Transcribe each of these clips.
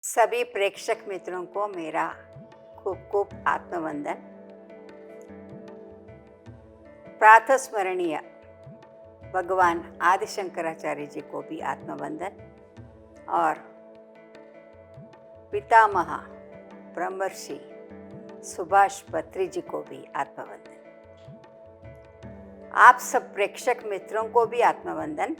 सभी प्रेक्षक मित्रों को मेरा खूब खूब आत्मवंदन। प्रातस्मरणीय भगवान आदि शंकराचार्य जी को भी आत्मवंदन और पितामह ब्रह्मर्षि सुभाष पत्री जी को भी आत्मवंदन। आप सब प्रेक्षक मित्रों को भी आत्मवंदन।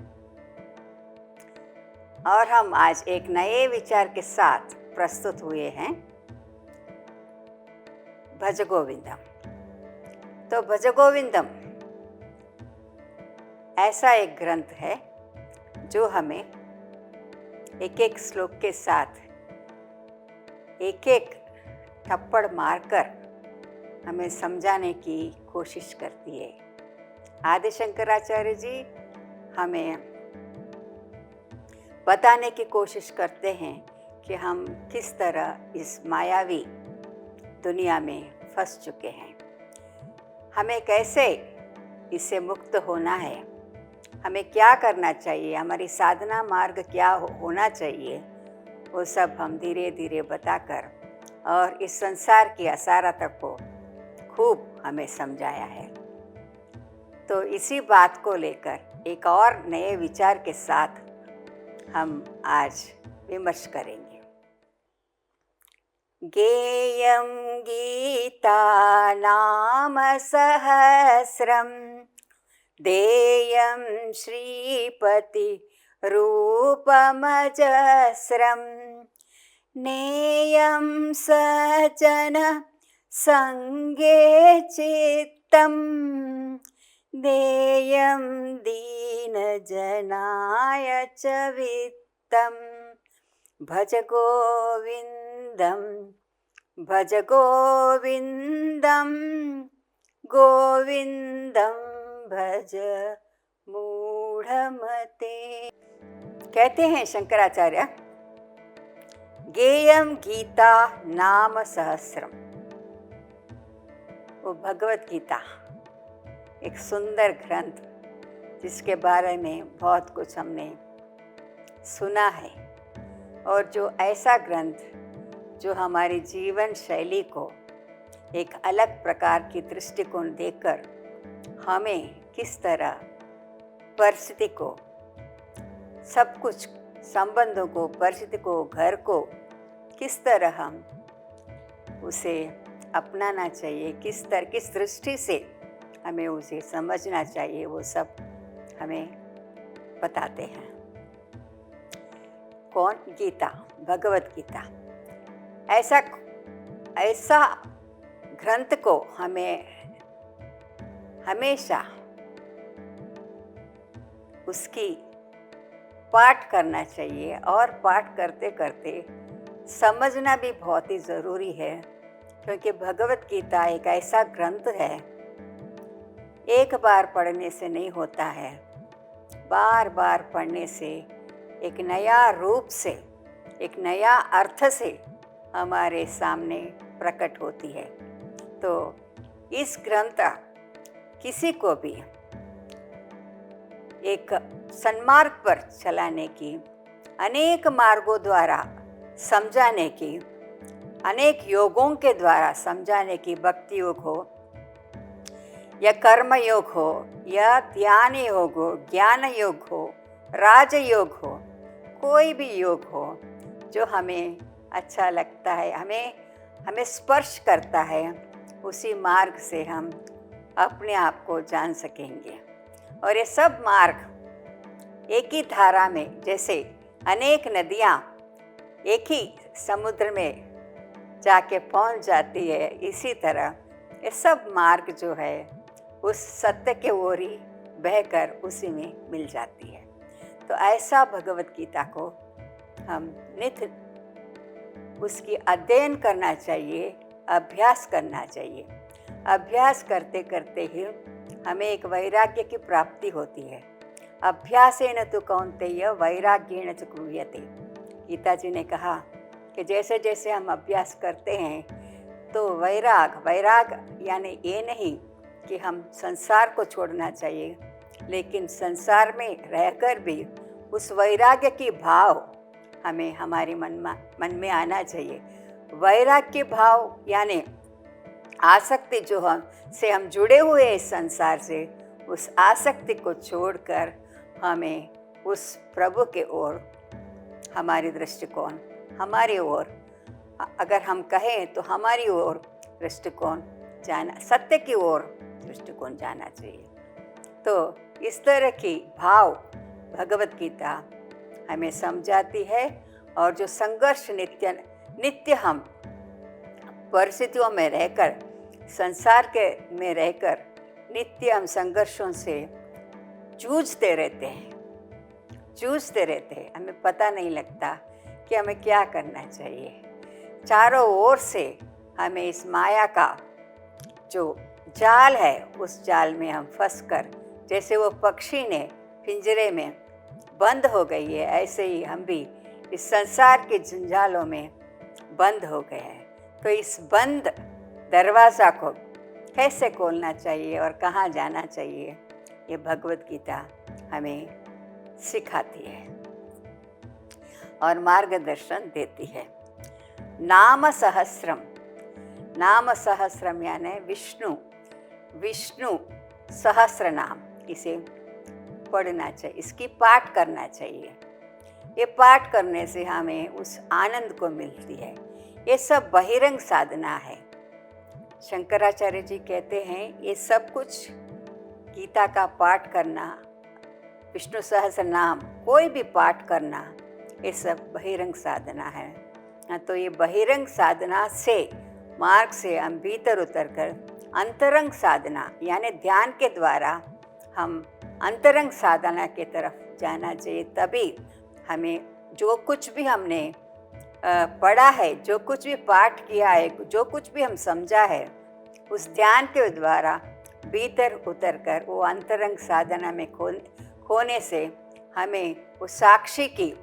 और हम आज एक नए विचार के साथ प्रस्तुत हुए हैं, भज गोविंदम। तो भज गोविंदम ऐसा एक ग्रंथ है जो हमें एक एक श्लोक के साथ एक एक थप्पड़ मारकर हमें समझाने की कोशिश करती है। आदि शंकराचार्य जी हमें बताने की कोशिश करते हैं कि हम किस तरह इस मायावी दुनिया में फंस चुके हैं, हमें कैसे इससे मुक्त होना है, हमें क्या करना चाहिए, हमारी साधना मार्ग क्या होना चाहिए, वो सब हम धीरे धीरे बताकर और इस संसार की असारता को खूब हमें समझाया है। तो इसी बात को लेकर एक और नए विचार के साथ हम आज विमर्श करेंगे। गेयं गीता नाम सहस्रम देयं श्रीपति रूपमजस्रम नेयं सज्जन संगे चित्तम देयं दीनजनाय च वित्तं भज गोविंदं भज गोविंदं गोविंदं भज मूढ़मते। कहते हैं शंकराचार्य, गेयम गीता नाम सहस्रम। वो भगवत गीता एक सुंदर ग्रंथ जिसके बारे में बहुत कुछ हमने सुना है, और जो ऐसा ग्रंथ जो हमारी जीवन शैली को एक अलग प्रकार की दृष्टिकोण देकर हमें किस तरह परिस्थिति को, सब कुछ संबंधों को, परिस्थिति को, घर को किस तरह हम उसे अपनाना चाहिए, किस दृष्टि से हमें उसे समझना चाहिए, वो सब हमें बताते हैं। कौन? गीता, भगवत गीता। ऐसा ग्रंथ को हमें हमेशा उसकी पाठ करना चाहिए, और पाठ करते करते समझना भी बहुत ही ज़रूरी है, क्योंकि भगवत गीता एक ऐसा ग्रंथ है, एक बार पढ़ने से नहीं होता है, बार बार पढ़ने से एक नया रूप से, एक नया अर्थ से हमारे सामने प्रकट होती है। तो इस ग्रंथ किसी को भी एक सन्मार्ग पर चलाने की, अनेक मार्गों द्वारा समझाने की, अनेक योगों के द्वारा समझाने की, भक्ति योग हो या कर्म योग हो या ध्यान योग हो, ज्ञान योग हो, राज योग हो, कोई भी योग हो जो हमें अच्छा लगता है, हमें स्पर्श करता है, उसी मार्ग से हम अपने आप को जान सकेंगे। और ये सब मार्ग एक ही धारा में, जैसे अनेक नदियाँ एक ही समुद्र में जाके पहुँच जाती है, इसी तरह ये सब मार्ग जो है उस सत्य के ओर ही बहकर उसी में मिल जाती है। तो ऐसा भगवत गीता को हम नित्य उसकी अध्ययन करना चाहिए, अभ्यास करना चाहिए। अभ्यास करते करते ही हमें एक वैराग्य की प्राप्ति होती है। अभ्यासेन तु कौन्तेय वैराग्येण च गृह्यते। गीता जी ने कहा कि जैसे जैसे हम अभ्यास करते हैं तो वैराग यानी ये नहीं कि हम संसार को छोड़ना चाहिए, लेकिन संसार में रहकर भी उस वैराग्य की भाव हमें हमारे मन में आना चाहिए। वैराग्य भाव यानी आसक्ति जो हम जुड़े हुए हैं इस संसार से, उस आसक्ति को छोड़कर हमें उस प्रभु के ओर हमारी दृष्टिकोण, हमारी ओर, अगर हम कहें तो हमारी ओर दृष्टिकोण जाना, सत्य की ओर दृष्टिकोण जाना चाहिए। तो इस तरह की भाव भगवत गीता हमें समझाती है। और जो संघर्ष नित्य हम परिस्थितियों में रहकर, संसार के में रहकर नित्य हम संघर्षों से जूझते रहते हैं, हमें पता नहीं लगता कि हमें क्या करना चाहिए। चारों ओर से हमें इस माया का जो जाल है, उस जाल में हम फंसकर, जैसे वो पक्षी ने पिंजरे में बंद हो गई है, ऐसे ही हम भी इस संसार के जंजालों में बंद हो गए हैं। तो इस बंद दरवाज़ा को कैसे खोलना चाहिए और कहाँ जाना चाहिए, ये भगवत गीता हमें सिखाती है और मार्गदर्शन देती है। नाम सहस्रम यानी विष्णु सहस्र नाम, इसे पढ़ना चाहिए, इसकी पाठ करना चाहिए। ये पाठ करने से हमें उस आनंद को मिलती है। ये सब बहिरंग साधना है। शंकराचार्य जी कहते हैं ये सब कुछ गीता का पाठ करना, विष्णु सहस्र नाम कोई भी पाठ करना, ये सब बहिरंग साधना है। तो ये बहिरंग साधना से, मार्ग से हम भीतर उतरकर अंतरंग साधना यानी ध्यान के द्वारा हम अंतरंग साधना की तरफ जाना चाहिए। तभी हमें जो कुछ भी हमने पढ़ा है, जो कुछ भी पाठ किया है, जो कुछ भी हम समझा है, उस ध्यान के द्वारा भीतर उतरकर वो अंतरंग साधना में खोने से हमें वो साक्षी की,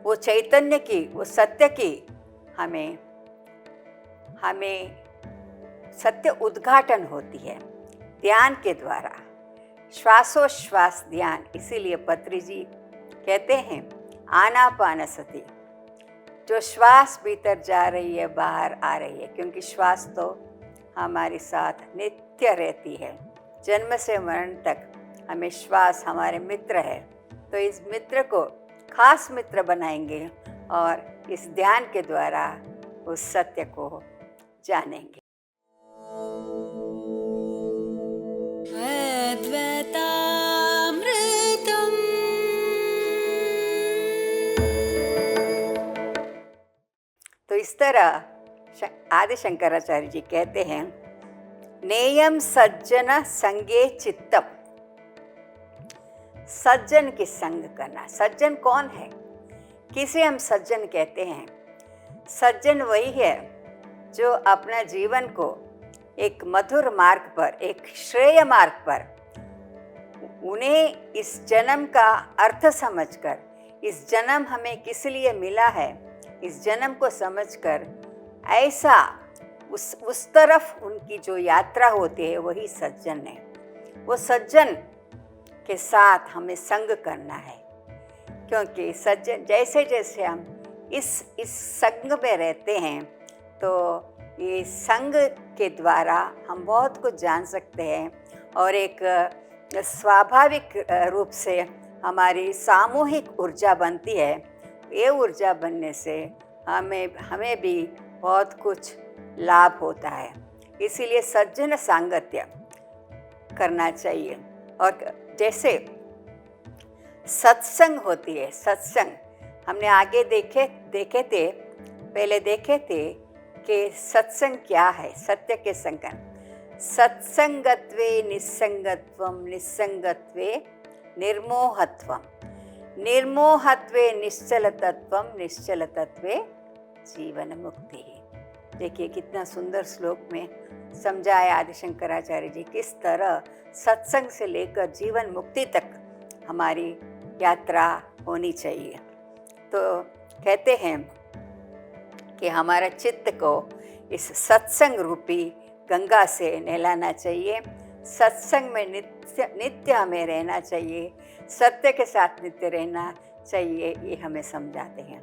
वो चैतन्य की, वो सत्य की हमें सत्य उद्घाटन होती है ध्यान के द्वारा। श्वासोश्वास ध्यान, इसीलिए पत्री जी कहते हैं आनापानसति, जो श्वास भीतर जा रही है बाहर आ रही है, क्योंकि श्वास तो हमारे साथ नित्य रहती है, जन्म से मरण तक हमें श्वास हमारे मित्र है। तो इस मित्र को खास मित्र बनाएंगे और इस ध्यान के द्वारा उस सत्य को जानेंगे। तो इस तरह आदि शंकराचार्य जी कहते हैं, नेयम सज्जन संगे चित्तम, सज्जन की संग करना। सज्जन कौन है, किसे हम सज्जन कहते हैं? सज्जन वही है जो अपना जीवन को एक मधुर मार्ग पर, एक श्रेय मार्ग पर, उन्हें इस जन्म का अर्थ समझकर, इस जन्म हमें किस लिए मिला है, इस जन्म को समझकर ऐसा उस तरफ उनकी जो यात्रा होती है, वही सज्जन है। वो सज्जन के साथ हमें संग करना है, क्योंकि सज्जन जैसे जैसे हम इस संग में रहते हैं, तो ये संग के द्वारा हम बहुत कुछ जान सकते हैं और एक स्वाभाविक रूप से हमारी सामूहिक ऊर्जा बनती है। ये ऊर्जा बनने से हमें भी बहुत कुछ लाभ होता है। इसीलिए सज्जन सांगत्य करना चाहिए। और जैसे सत्संग होती है, सत्संग हमने आगे देखे थे कि सत्संग क्या है। सत्य के संगन, सत्संगत्वे निस्संगत्वम, निस्संगत्वे निर्मोहत्वम, निर्मोहत्वे निश्चलतत्वम, निश्चलतत्वे जीवन मुक्ति। देखिए कितना सुंदर श्लोक में समझाया आदि शंकराचार्य जी, किस तरह सत्संग से लेकर जीवन मुक्ति तक हमारी यात्रा होनी चाहिए। तो कहते हैं कि हमारा चित्त को इस सत्संग रूपी गंगा से नहलाना चाहिए। सत्संग में नित्य हमें रहना चाहिए, सत्य के साथ नित्य रहना, चाहिए, ये हमें समझाते हैं।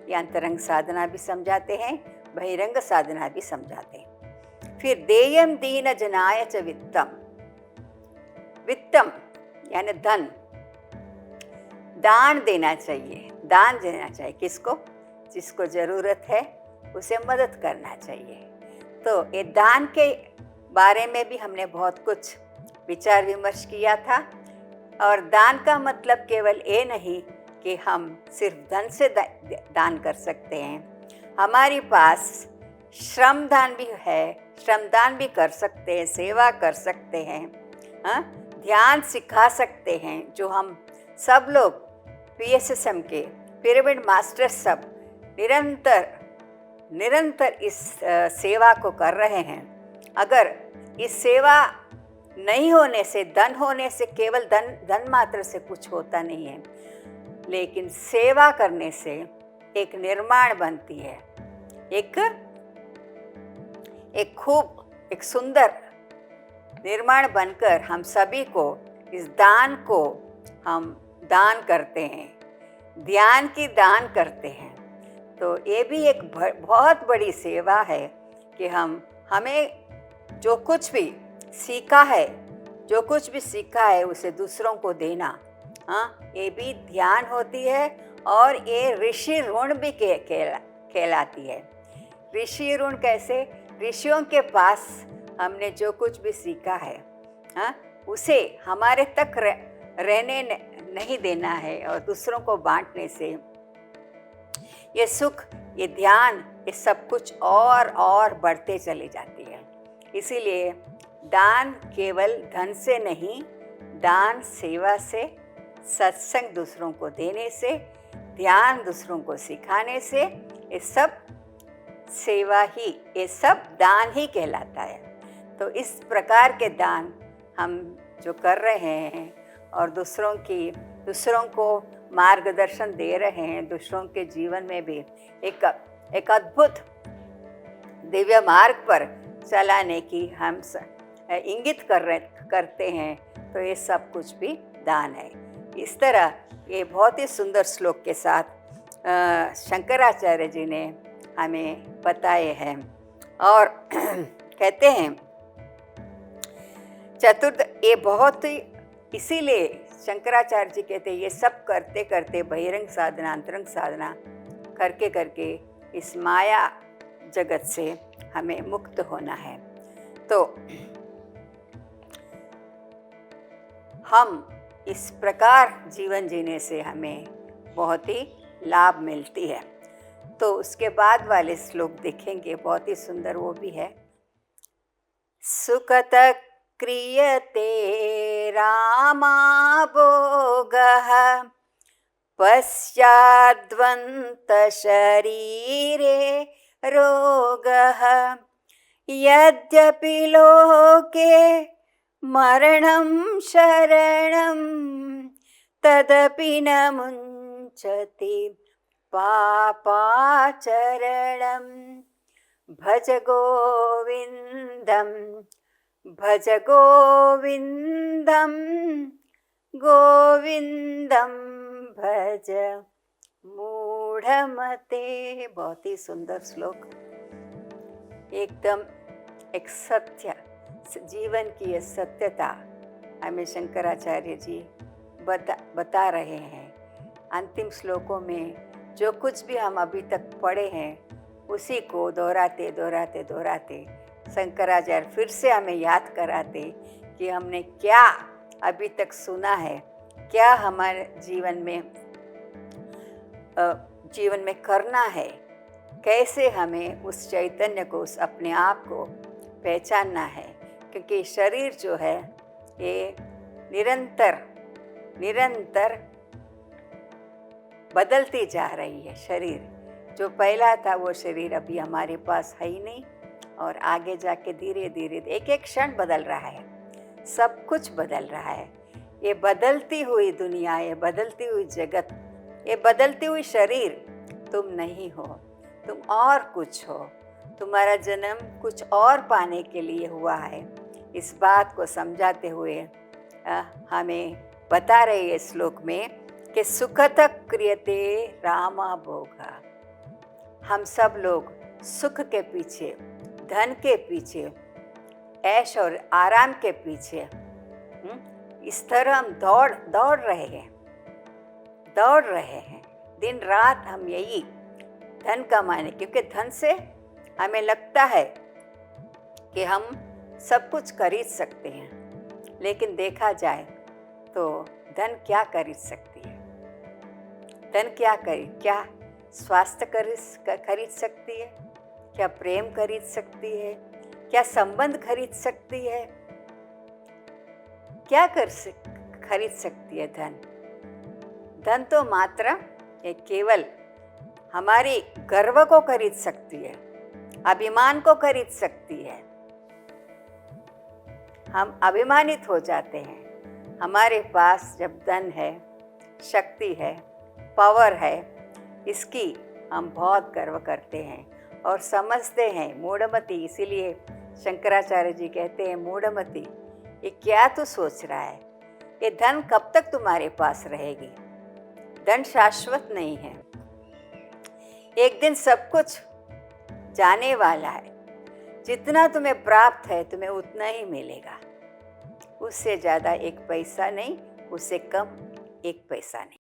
ये अंतरंग साधना भी समझाते हैं, बहिरंग साधना भी समझाते हैं। फिर देयम दीन जनाय च वित्तम, वित्तम यानी धन, दान देना चाहिए, दान देना चाहिए। किसको? जिसको ज़रूरत है उसे मदद करना चाहिए। तो ये दान के बारे में भी हमने बहुत कुछ विचार विमर्श किया था। और दान का मतलब केवल ये नहीं कि हम सिर्फ धन से दान कर सकते हैं। हमारे पास श्रम दान भी है, श्रमदान भी कर सकते हैं, सेवा कर सकते हैं, हाँ, ध्यान सिखा सकते हैं। जो हम सब लोग PSSM के पिरामिड मास्टर सब निरंतर इस सेवा को कर रहे हैं। अगर इस सेवा नहीं होने से, धन होने से, केवल धन मात्र से कुछ होता नहीं है, लेकिन सेवा करने से एक निर्माण बनती है, एक सुंदर निर्माण बनकर हम सभी को इस दान को हम दान करते हैं, ध्यान की दान करते हैं। तो ये भी एक बहुत बड़ी सेवा है कि हमें जो कुछ भी सीखा है उसे दूसरों को देना। हाँ, ये भी ध्यान होती है। और ये ऋषि ऋण भी कहलाती है। ऋषि ऋण कैसे? ऋषियों के पास हमने जो कुछ भी सीखा है, हाँ, उसे हमारे तक रहने नहीं देना है, और दूसरों को बांटने से ये सुख, ये ध्यान, ये सब कुछ और बढ़ते चली जाती है। इसीलिए दान केवल धन से नहीं, दान सेवा से, सत्संग दूसरों को देने से, ध्यान दूसरों को सिखाने से, ये सब सेवा ही, ये सब दान ही कहलाता है। तो इस प्रकार के दान हम जो कर रहे हैं और दूसरों को मार्गदर्शन दे रहे हैं, दूसरों के जीवन में भी एक अद्भुत दिव्य मार्ग पर चलाने की हम इंगित करते हैं। तो ये सब कुछ भी दान है। इस तरह ये बहुत ही सुंदर श्लोक के साथ शंकराचार्य जी ने हमें बताए हैं। और कहते हैं ये बहुत ही, इसीलिए शंकराचार्य जी कहते हैं ये सब करते करते बहिरंग साधना, अंतरंग साधना करके इस माया जगत से हमें मुक्त होना है। तो हम इस प्रकार जीवन जीने से हमें बहुत ही लाभ मिलती है। तो उसके बाद वाले श्लोक देखेंगे, बहुत ही सुंदर वो भी है। सुखत क्रियते रामाभोगः पश्चाद्वन्त शरीरे रोगः यद्यपि लोके मरणं शरणं तदपि न मुञ्चति पापाचरणं भज गोविन्दं भज गोविन्दं गोविन्दं भज मूढ़मते। बहुत ही सुंदर श्लोक, एकदम एक सत्य, जीवन की ये सत्यता हमें शंकराचार्य जी बता रहे हैं। अंतिम श्लोकों में जो कुछ भी हम अभी तक पढ़े हैं उसी को दोहराते शंकराचार्य फिर से हमें याद कराते कि हमने क्या अभी तक सुना है, क्या हमारे जीवन में करना है, कैसे हमें उस चैतन्य को, उस अपने आप को पहचानना है। क्योंकि शरीर जो है ये निरंतर बदलती जा रही है। शरीर जो पहला था वो शरीर अभी हमारे पास है ही नहीं, और आगे जाके धीरे धीरे एक एक क्षण बदल रहा है, सब कुछ बदल रहा है। ये बदलती हुई दुनिया, ये बदलती हुई जगत, ये बदलती हुई शरीर तुम नहीं हो, तुम और कुछ हो। तुम्हारा जन्म कुछ और पाने के लिए हुआ है। इस बात को समझाते हुए हमें बता रहे हैं श्लोक में कि सुखत क्रियते रामा भोगा। हम सब लोग सुख के पीछे, धन के पीछे, ऐश और आराम के पीछे इस तरह हम दौड़ रहे हैं दिन रात। हम यही धन कमाने, क्योंकि धन से हमें लगता है कि हम सब कुछ खरीद सकते हैं, लेकिन देखा जाए तो धन क्या खरीद सकती है? धन क्या स्वास्थ्य खरीद सकती है? क्या प्रेम खरीद सकती है? क्या संबंध खरीद सकती है? क्या खरीद सकती है धन? धन तो मात्र केवल हमारी गर्व को खरीद सकती है, अभिमान को खरीद सकती है। हम अभिमानित हो जाते हैं। हमारे पास जब धन है, शक्ति है, पावर है, इसकी हम बहुत गर्व करते हैं और समझते हैं मूढ़मती। इसीलिए शंकराचार्य जी कहते हैं, मूढ़मती, ये क्या तू सोच रहा है? ये धन कब तक तुम्हारे पास रहेगी? धन शाश्वत नहीं है। एक दिन सब कुछ जाने वाला है। जितना तुम्हें प्राप्त है तुम्हें उतना ही मिलेगा, उससे ज़्यादा एक पैसा नहीं, उससे कम एक पैसा नहीं।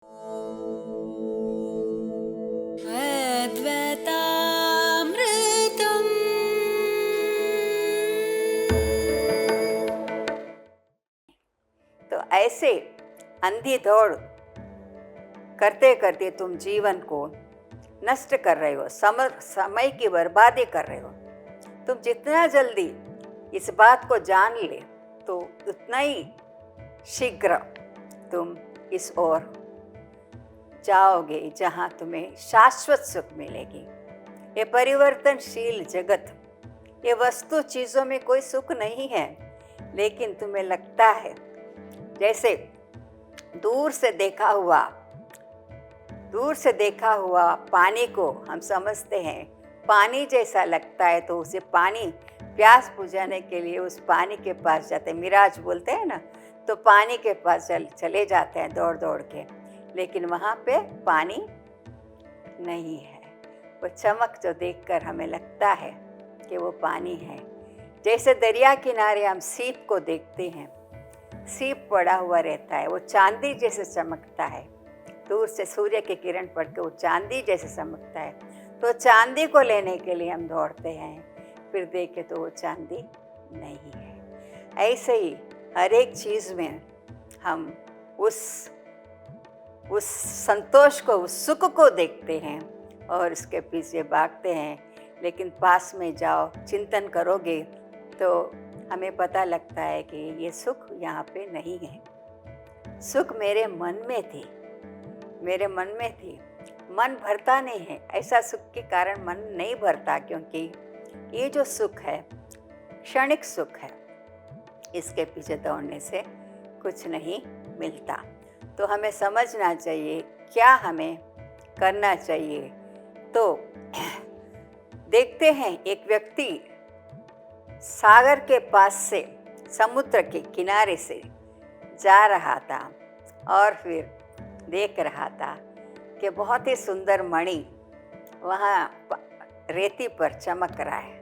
तो ऐसे अंधी दौड़ करते करते तुम जीवन को नष्ट कर रहे हो, समय की बर्बादी कर रहे हो। तुम जितना जल्दी इस बात को जान ले तो उतना ही शीघ्र तुम इस ओर जाओगे जहाँ तुम्हें शाश्वत सुख मिलेगी। ये परिवर्तनशील जगत, ये वस्तु चीज़ों में कोई सुख नहीं है, लेकिन तुम्हें लगता है जैसे दूर से देखा हुआ पानी को हम समझते हैं पानी जैसा लगता है, तो उसे पानी प्यास बुझाने के लिए उस पानी के पास जाते हैं, मिराज बोलते हैं ना, तो पानी के पास चले जाते हैं दौड़ दौड़ के, लेकिन वहाँ पे पानी नहीं है। वो चमक जो देखकर हमें लगता है कि वो पानी है। जैसे दरिया किनारे हम सीप को देखते हैं, सीप पड़ा हुआ रहता है, वो चांदी जैसे चमकता है, दूर से सूर्य की किरण पड़ के वो चांदी जैसे चमकता है। तो चांदी को लेने के लिए हम दौड़ते हैं, फिर देखें तो वो चांदी नहीं है। ऐसे ही हर एक चीज़ में हम उस संतोष को, उस सुख को देखते हैं और उसके पीछे भागते हैं, लेकिन पास में जाओ, चिंतन करोगे तो हमें पता लगता है कि ये सुख यहाँ पे नहीं है। सुख मेरे मन में थी, मन भरता नहीं है। ऐसा सुख के कारण मन नहीं भरता, क्योंकि ये जो सुख है क्षणिक सुख है, इसके पीछे दौड़ने से कुछ नहीं मिलता। तो हमें समझना चाहिए क्या हमें करना चाहिए। तो देखते हैं, एक व्यक्ति सागर के पास से, समुद्र के किनारे से जा रहा था और फिर देख रहा था कि बहुत ही सुंदर मणि वहाँ रेती पर चमक रहा है।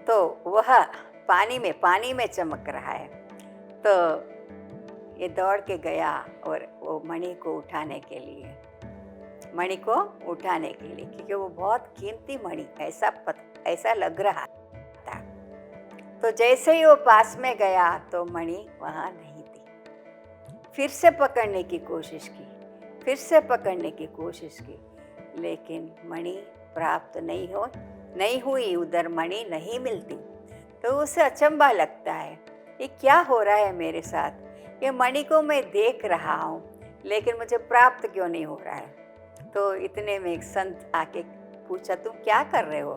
तो वह पानी में चमक रहा है। तो ये दौड़ के गया और वो मणि को उठाने के लिए, क्योंकि वो बहुत कीमती मणि ऐसा लग रहा था। तो जैसे ही वो पास में गया तो मणि वहाँ नहीं थी। फिर से पकड़ने की कोशिश की, लेकिन मणि प्राप्त नहीं हुई, उधर मणि नहीं मिलती। तो उसे अचंभा लगता है, ये क्या हो रहा है मेरे साथ? ये मणि को मैं देख रहा हूँ, लेकिन मुझे प्राप्त क्यों नहीं हो रहा है? तो इतने में एक संत आके पूछा, तुम क्या कर रहे हो?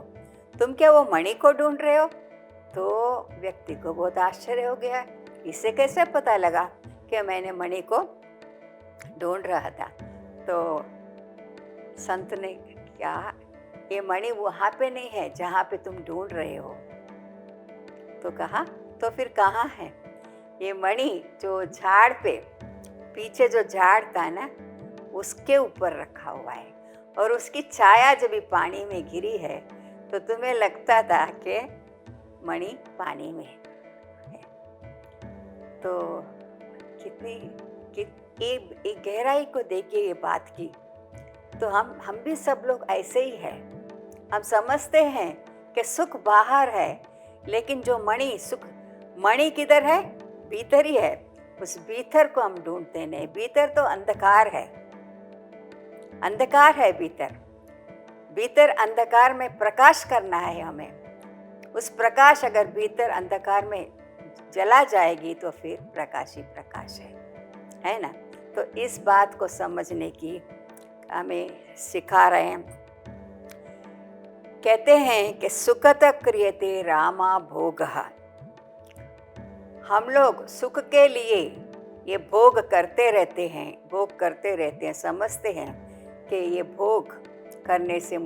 तुम क्या वो मणि को ढूंढ रहे हो? तो व्यक्ति को बहुत आश्चर्य हो गया, इसे कैसे पता लगा कि मैंने मणि को ढूंढ रहा था? तो संत ने क्या, ये मणि वहाँ पे नहीं है जहाँ पे तुम ढूंढ रहे हो। तो कहा, तो फिर कहाँ है? ये मणि जो झाड़ पे पीछे जो झाड़ था ना, उसके ऊपर रखा हुआ है, और उसकी छाया जब भी पानी में गिरी है तो तुम्हें लगता था कि मणि पानी में है। तो कितनी ये गहराई को देखिए ये बात की। तो हम भी सब लोग ऐसे ही हैं। हम समझते हैं कि सुख बाहर है, लेकिन जो मणि किधर है? भीतर ही है। उस भीतर को हम ढूंढते नहीं। भीतर तो अंधकार है, अंधकार है भीतर। भीतर अंधकार में प्रकाश करना है हमें। उस प्रकाश अगर भीतर अंधकार में जला जाएगी तो फिर प्रकाश ही प्रकाश है ना। तो इस बात को समझने की हमें सिखा रहे हैं। कहते हैं कि सुखत क्रियते रामा भोगः। हम लोग सुख के लिए ये भोग करते रहते हैं, समझते हैं कि ये भोग करने से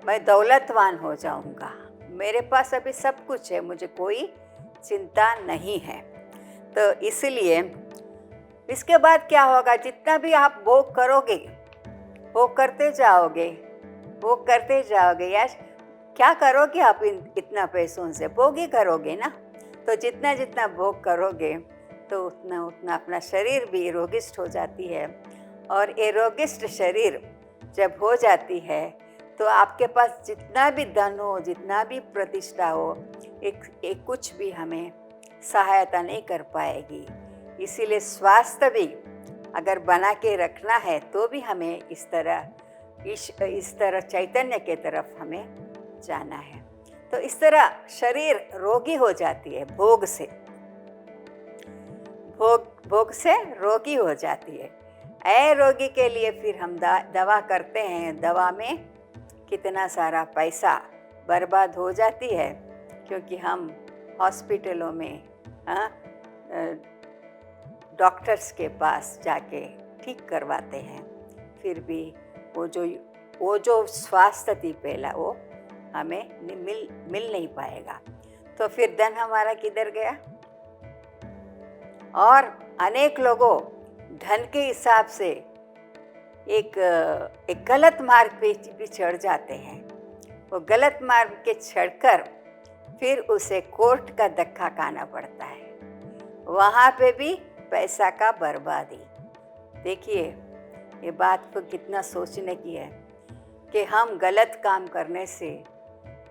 मैं दौलतवान हो जाऊंगा, मेरे पास अभी सब कुछ है, मुझे कोई चिंता नहीं है। तो इसलिए इसके बाद क्या होगा? जितना भी आप भोग करोगे, भोग करते जाओगे यार। क्या करोगे आप इतना पैसों से? भोग ही करोगे ना। तो जितना जितना भोग करोगे तो उतना उतना अपना शरीर भी रोगिष्ठ हो जाती है, और ये रोगिष्ठ शरीर जब हो जाती है तो आपके पास जितना भी धन हो, जितना भी प्रतिष्ठा हो, एक कुछ भी हमें सहायता नहीं कर पाएगी। इसीलिए स्वास्थ्य भी अगर बना के रखना है तो भी हमें इस तरह चैतन्य के तरफ हमें जाना है। तो इस तरह शरीर रोगी हो जाती है भोग से, भोग से रोगी हो जाती है। रोगी के लिए फिर हम दवा करते हैं। दवा में कितना सारा पैसा बर्बाद हो जाती है, क्योंकि हम हॉस्पिटलों में डॉक्टर्स के पास जाके ठीक करवाते हैं। फिर भी वो जो स्वास्थ्य थी पहला, वो हमें मिल नहीं पाएगा। तो फिर धन हमारा किधर गया? और अनेक लोगों धन के हिसाब से एक गलत मार्ग पे भी चढ़ जाते हैं। वो गलत मार्ग के चढ़कर फिर उसे कोर्ट का धक्का खाना पड़ता है। वहाँ पे भी पैसा का बर्बादी। देखिए ये बात को कितना सोचने की है कि हम गलत काम करने से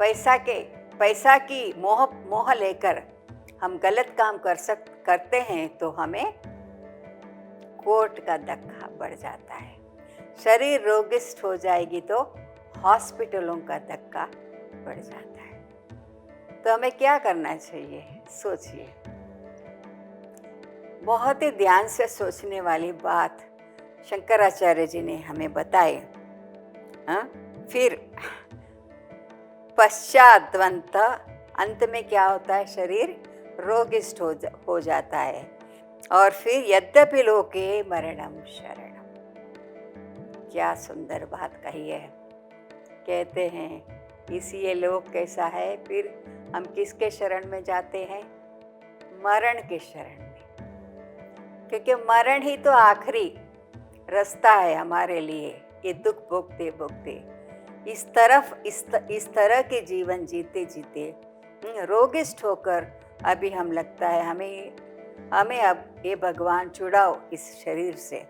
पैसा की मोह लेकर हम गलत काम करते हैं तो हमें कोर्ट का धक्का बढ़ जाता है। शरीर रोगिष्ठ हो जाएगी तो हॉस्पिटलों का धक्का बढ़ जाता है। तो हमें क्या करना चाहिए? सोचिए। बहुत ही ध्यान से सोचने वाली बात शंकराचार्य जी ने हमें बताई। फिर पश्चाद्वंत, अंत में क्या होता है? शरीर रोगिष्ठ हो जाता है। और फिर यद्यपि लोके मरणम शरणम। क्या सुंदर बात कही है। कहते हैं इसी लोक कैसा है, फिर हम किसके शरण में जाते हैं? मरण के शरण में। क्योंकि मरण ही तो आखिरी रास्ता है हमारे लिए। ये दुख भोगते भोगते इस तरह के जीवन जीते जीते रोगिष्ठ होकर अभी हम लगता है हमें अब ये भगवान छुड़ाओ इस शरीर से,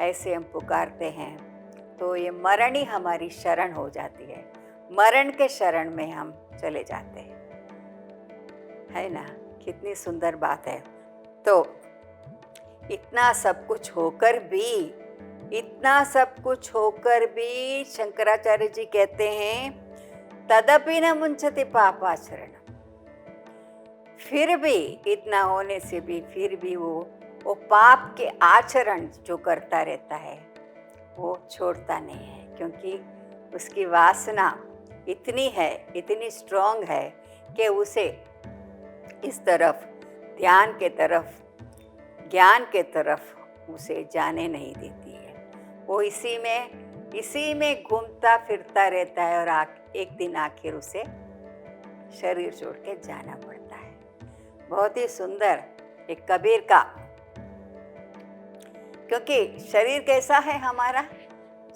ऐसे हम पुकारते हैं। तो ये मरण ही हमारी शरण हो जाती है। मरण के शरण में हम चले जाते हैं, है ना। कितनी सुंदर बात है। तो इतना सब कुछ होकर भी शंकराचार्य जी कहते हैं तदपि न मुंचति पापाचरण। फिर भी इतना होने से भी फिर भी वो पाप के आचरण जो करता रहता है वो छोड़ता नहीं है, क्योंकि उसकी वासना इतनी है, इतनी स्ट्रॉन्ग है कि उसे इस तरफ ध्यान के तरफ उसे जाने नहीं देती है। वो इसी में घूमता फिरता रहता है, और एक दिन आखिर उसे शरीर छोड़ के जाना पड़ता है। बहुत ही सुंदर एक कबीर का, क्योंकि शरीर कैसा है हमारा,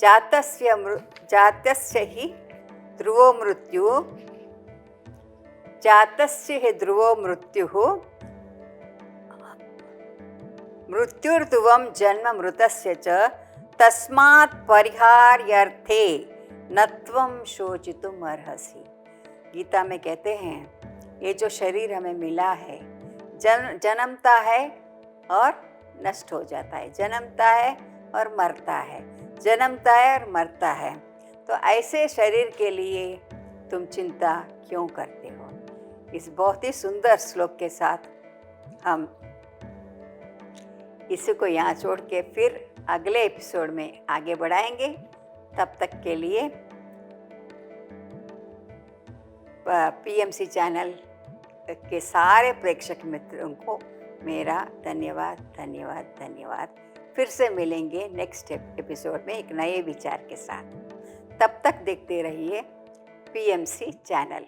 जातस्य ही ध्रुवो मृत्यु, जातस्य ही ध्रुवो मृत्युः, मृत्युर्ध्रुवं जन्म मृतस्य च, तस्मात् परिहार्यर्थे नत्वं शोचितुम् अर्हसि। गीता में कहते हैं ये जो शरीर हमें मिला है, जन्मता है और नष्ट हो जाता है, जन्मता है और मरता है, जन्मता है और मरता है। तो ऐसे शरीर के लिए तुम चिंता क्यों करते हो? इस बहुत ही सुंदर श्लोक के साथ हम इसी को यहाँ छोड़ के फिर अगले एपिसोड में आगे बढ़ाएंगे। तब तक के लिए पीएमसी चैनल के सारे प्रेक्षक मित्रों को मेरा धन्यवाद धन्यवाद धन्यवाद। फिर से मिलेंगे नेक्स्ट एपिसोड में एक नए विचार के साथ। तब तक देखते रहिए पीएमसी चैनल।